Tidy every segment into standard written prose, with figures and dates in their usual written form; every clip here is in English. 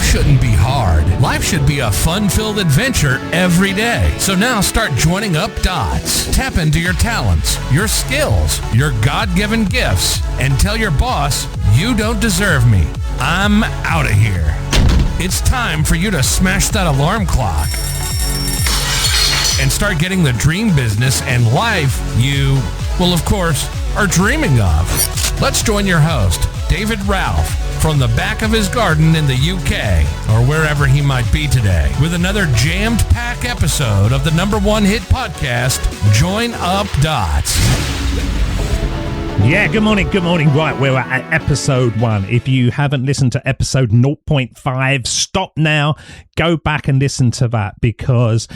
shouldn't be hard. Life should be a fun-filled adventure every day. So now start joining up dots. Tap into your talents, your skills, your God-given gifts, and tell your boss, you don't deserve me. I'm out of here. It's time for you to smash that alarm clock and start getting the dream business and life you, well, of course, are dreaming of. Let's join your host, David Ralph, from the back of his garden in the UK, or wherever he might be today, with another jammed-packed episode of the #1 hit podcast, Join Up Dots. Yeah, good morning. Right, we're at episode 1. If you haven't listened to episode 0.5, stop now, go back and listen to that, because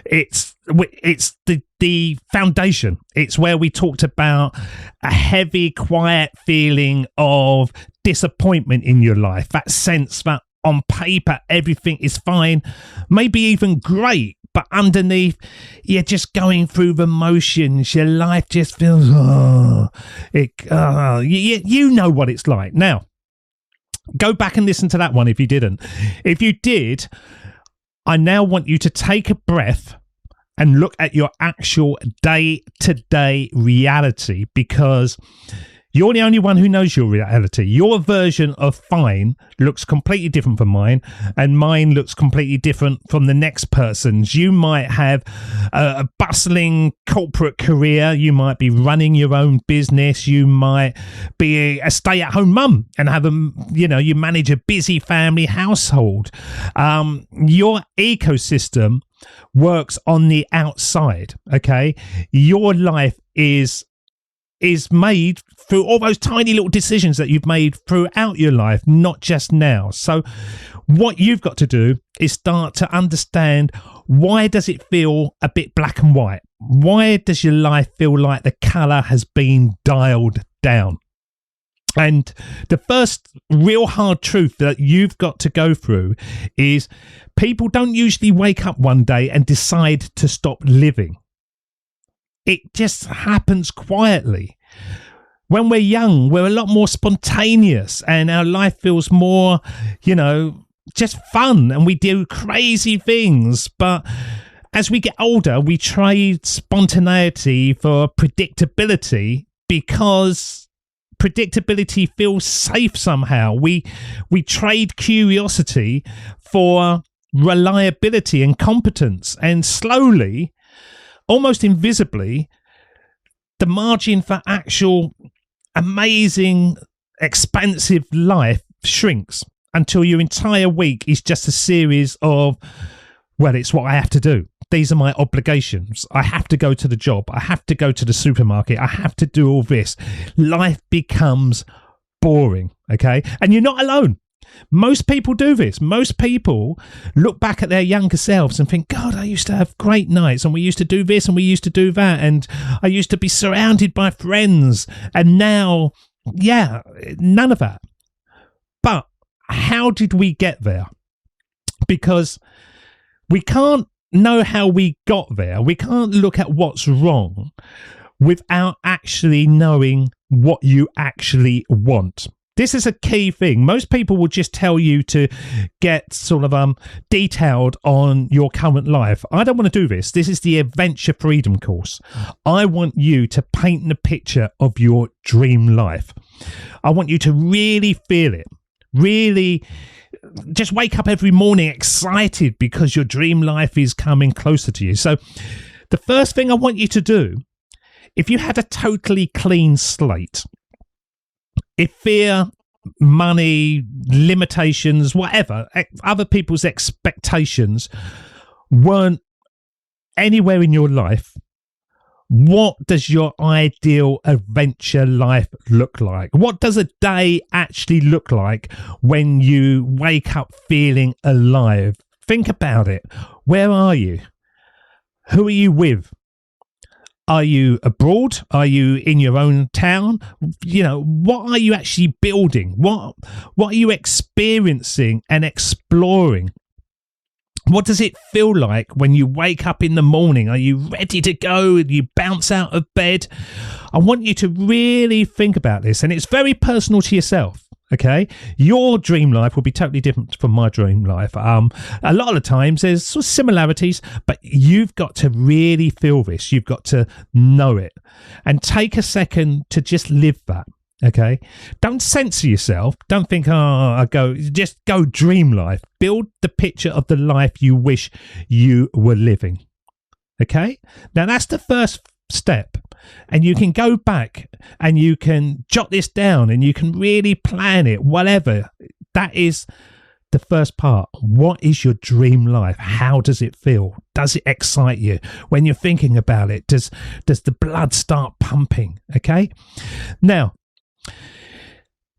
it's the foundation. It's where we talked about a heavy, quiet feeling of disappointment in your life, that sense that on paper everything is fine, maybe even great, but underneath you're just going through the motions. Your life just feels, you know what it's like. Now, go back and listen to that one if you didn't. If you did, I now want you to take a breath and look at your actual day-to-day reality, because you're the only one who knows your reality. Your version of fine looks completely different from mine, and mine looks completely different from the next person's. You might have a bustling corporate career. You might be running your own business. You might be a stay-at-home mum and have you manage a busy family household. Your ecosystem works on the outside, okay? Your life is made through all those tiny little decisions that you've made throughout your life, not just now. So what you've got to do is start to understand, why does it feel a bit black and white? Why does your life feel like the colour has been dialed down? And the first real hard truth that you've got to go through is, people don't usually wake up one day and decide to stop living. It just happens quietly. When we're young, we're a lot more spontaneous, and our life feels more, just fun, and we do crazy things. But as we get older, we trade spontaneity for predictability, because predictability feels safe somehow. We trade curiosity for reliability and competence, and slowly, almost invisibly, the margin for actual amazing, expansive life shrinks until your entire week is just a series of, well, it's what I have to do. These are my obligations. I have to go to the job. I have to go to the supermarket. I have to do all this. Life becomes boring, okay? And you're not alone. Most people do this. Most people look back at their younger selves and think, God, I used to have great nights, and we used to do this and we used to do that, and I used to be surrounded by friends, and now, none of that. But how did we get there? Because we can't know how we got there. We can't look at what's wrong without actually knowing what you actually want. This is a key thing. Most people will just tell you to get sort of detailed on your current life. I don't want to do this. This is the Adventure Freedom course. I want you to paint the picture of your dream life. I want you to really feel it. Really just wake up every morning excited because your dream life is coming closer to you. So the first thing I want you to do, if you had a totally clean slate, if fear, money, limitations, whatever, other people's expectations weren't anywhere in your life, what does your ideal adventure life look like? What does a day actually look like when you wake up feeling alive? Think about it. Where are you? Who are you with? Are you abroad? Are you in your own town? What are you actually building? What are you experiencing and exploring? What does it feel like when you wake up in the morning? Are you ready to go? You bounce out of bed? I want you to really think about this, and it's very personal to yourself. Okay, your dream life will be totally different from my dream life. A lot of the times there's sort of similarities, but you've got to really feel this. You've got to know it, and take a second to just live that. Okay, don't censor yourself. Don't think, just go dream life. Build the picture of the life you wish you were living. Okay, now that's the first step. And you can go back and you can jot this down and you can really plan it, whatever. That is the first part. What is your dream life? How does it feel? Does it excite you when you're thinking about it? Does the blood start pumping? Okay. Now,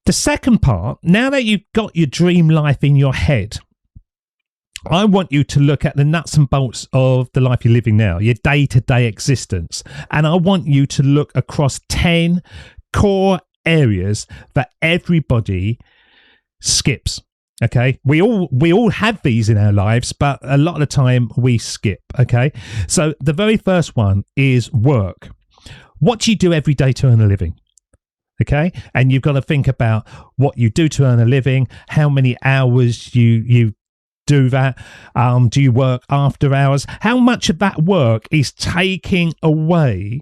the second part, now that you've got your dream life in your head, I want you to look at the nuts and bolts of the life you're living now, your day-to-day existence. And I want you to look across 10 core areas that everybody skips. Okay, we all have these in our lives, but a lot of the time we skip. Okay, so the very first one is work. What do you do every day to earn a living? Okay, and you've got to think about what you do to earn a living, how many hours you do that. Do you work after hours? How much of that work is taking away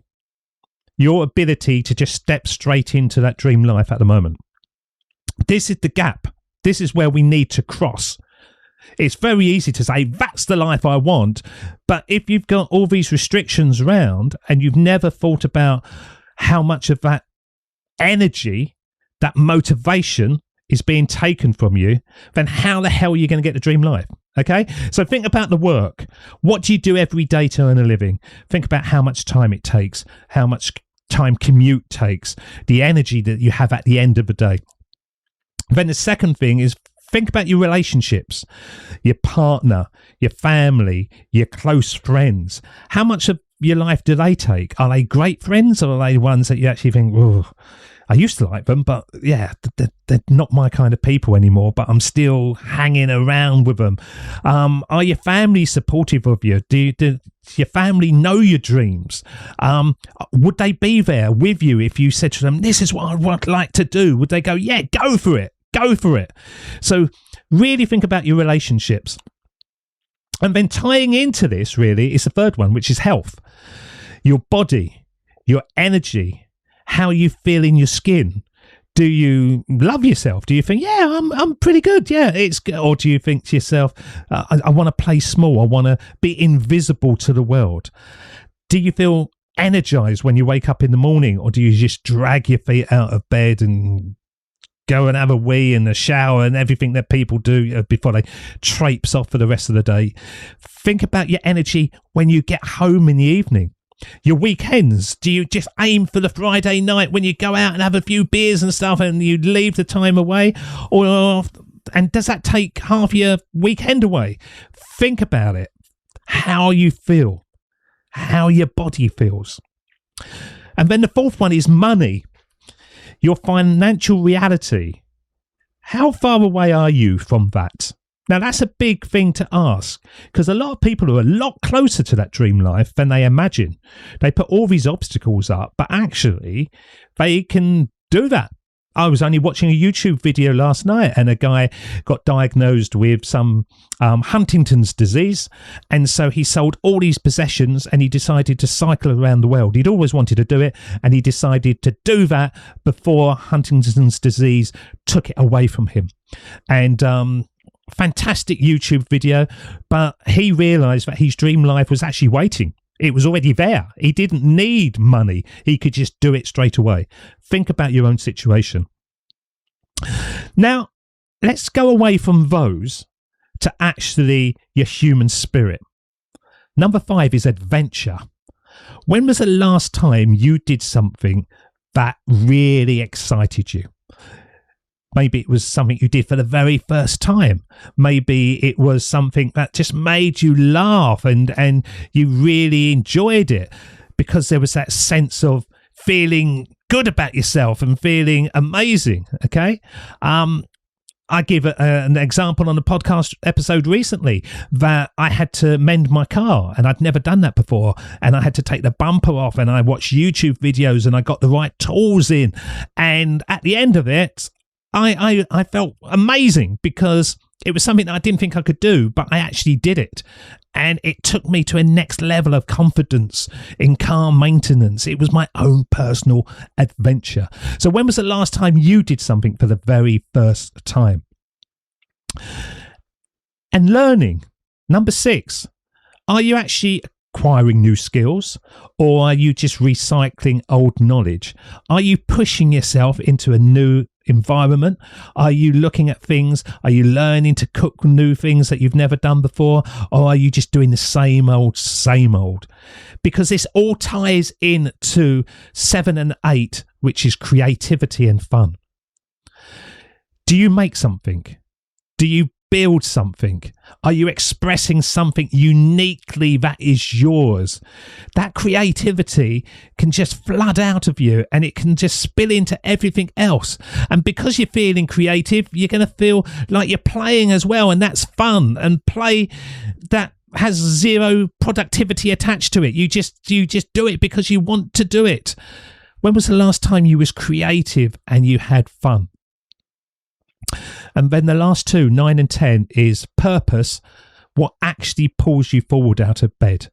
your ability to just step straight into that dream life at the moment? This is the gap. This is where we need to cross. It's very easy to say, that's the life I want. But if you've got all these restrictions around and you've never thought about how much of that energy, that motivation is being taken from you, then how the hell are you going to get the dream life? Okay, so think about the work. What do you do every day to earn a living? Think about how much time it takes, how much time commute takes, the energy that you have at the end of the day. Then the second thing is think about your relationships, your partner, your family, your close friends. How much of your life do they take? Are they great friends, or are they ones that you actually think, oh, I used to like them, but yeah, they're not my kind of people anymore, but I'm still hanging around with them. Are your family supportive of you? Does your family know your dreams? Would they be there with you if you said to them, this is what I would like to do? Would they go, yeah, go for it, go for it? So really think about your relationships. And then tying into this really is the third one, which is health. Your body, your energy, how you feel in your skin. Do you love yourself? Do you think, yeah, I'm pretty good? Yeah, it's good. Or do you think to yourself, I want to play small. I want to be invisible to the world. Do you feel energized when you wake up in the morning, or do you just drag your feet out of bed and go and have a wee and a shower and everything that people do before they traipse off for the rest of the day? Think about your energy when you get home in the evening. Your weekends, do you just aim for the Friday night when you go out and have a few beers and stuff and you leave the time away? And does that take half your weekend away? Think about it. How you feel. How your body feels. And then the fourth one is money. Your financial reality. How far away are you from that? Now, that's a big thing to ask, because a lot of people are a lot closer to that dream life than they imagine. They put all these obstacles up, but actually they can do that. I was only watching a YouTube video last night, and a guy got diagnosed with some Huntington's disease. And so he sold all these possessions and he decided to cycle around the world. He'd always wanted to do it, and he decided to do that before Huntington's disease took it away from him. And fantastic YouTube video, but he realized that his dream life was actually waiting. It was already there. He didn't need money. He could just do it straight away. Think about your own situation. Now, let's go away from those to actually your human spirit. Number 5 is adventure. When was the last time you did something that really excited you? Maybe it was something you did for the very first time. Maybe it was something that just made you laugh and you really enjoyed it because there was that sense of feeling good about yourself and feeling amazing. Okay. I give an example on a podcast episode recently that I had to mend my car, and I'd never done that before, and I had to take the bumper off, and I watched YouTube videos and I got the right tools in, and at the end of it, I felt amazing because it was something that I didn't think I could do, but I actually did it. And it took me to a next level of confidence in car maintenance. It was my own personal adventure. So when was the last time you did something for the very first time? And learning. Number 6, are you actually acquiring new skills, or are you just recycling old knowledge? Are you pushing yourself into a new environment? Are you looking at things? Are you learning to cook new things that you've never done before? Or are you just doing the same old? Because this all ties in to 7 and 8, which is creativity and fun. Do you make something? Do you build something? Are you expressing something uniquely that is yours? That creativity can just flood out of you and it can just spill into everything else. And because you're feeling creative, you're going to feel like you're playing as well, and that's fun. And play that has zero productivity attached to it. You just do it because you want to do it. When was the last time you was creative and you had fun? And then the last 2, 9 and 10, is purpose. What actually pulls you forward out of bed?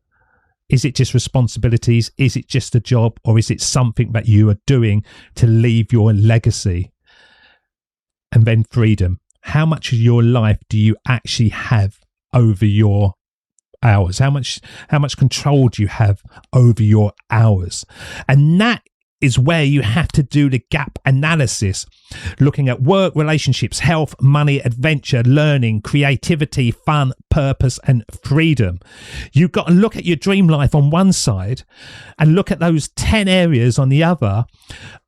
Is it just responsibilities? Is it just a job? Or is it something that you are doing to leave your legacy? And then freedom. How much of your life do you actually have over your hours? How much control do you have over your hours? And that is where you have to do the gap analysis, looking at work, relationships, health, money, adventure, learning, creativity, fun, purpose, and freedom. You've got to look at your dream life on one side and look at those 10 areas on the other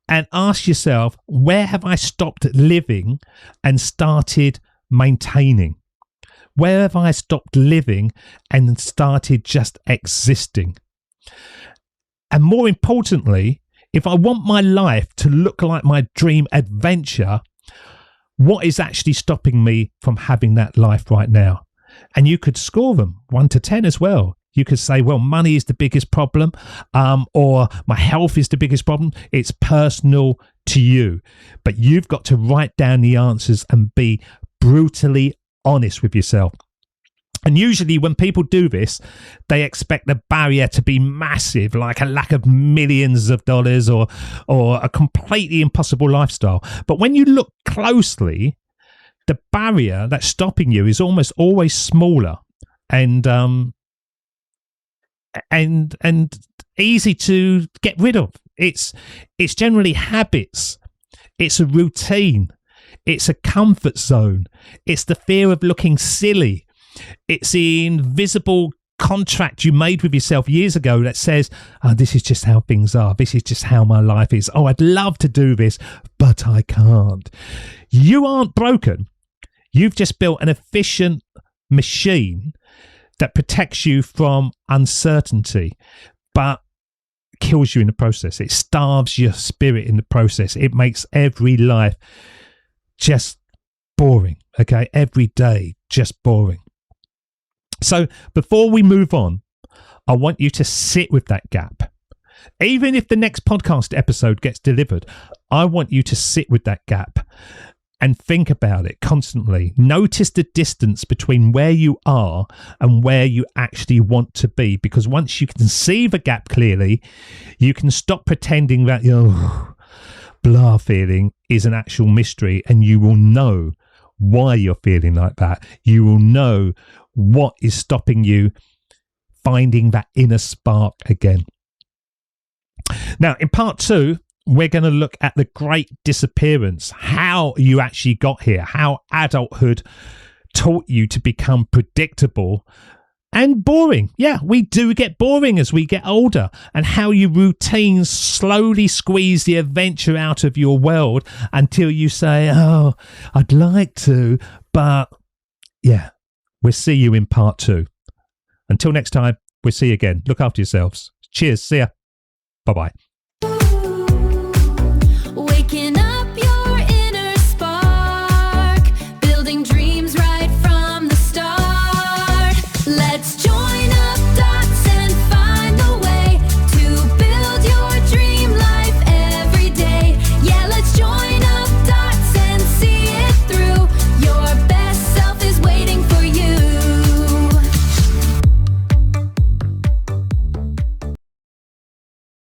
and ask yourself, where have I stopped living and started maintaining? Where have I stopped living and started just existing? And more importantly, if I want my life to look like my dream adventure, what is actually stopping me from having that life right now? And you could score them 1 to 10 as well. You could say, well, money is the biggest problem, or my health is the biggest problem. It's personal to you. But you've got to write down the answers and be brutally honest with yourself. And usually when people do this, they expect the barrier to be massive, like a lack of millions of dollars or a completely impossible lifestyle. But when you look closely, the barrier that's stopping you is almost always smaller and easy to get rid of. It's generally habits. It's a routine. It's a comfort zone. It's the fear of looking silly. It's the invisible contract you made with yourself years ago that says, oh, this is just how things are. This is just how my life is. Oh, I'd love to do this, but I can't. You aren't broken. You've just built an efficient machine that protects you from uncertainty, but kills you in the process. It starves your spirit in the process. It makes every life just boring. Okay, every day just boring. So before we move on, I want you to sit with that gap. Even if the next podcast episode gets delivered, I want you to sit with that gap and think about it constantly. Notice the distance between where you are and where you actually want to be, because once you can see the gap clearly, you can stop pretending that your blah feeling is an actual mystery, and you will know why you're feeling like that. You will know what is stopping you finding that inner spark again. Now, in part 2, we're going to look at the great disappearance, how you actually got here, how adulthood taught you to become predictable and boring. Yeah, we do get boring as we get older, and how your routines slowly squeeze the adventure out of your world until you say, oh, I'd like to, but yeah. We'll see you in part 2. Until next time, we'll see you again. Look after yourselves. Cheers. See ya. Bye-bye.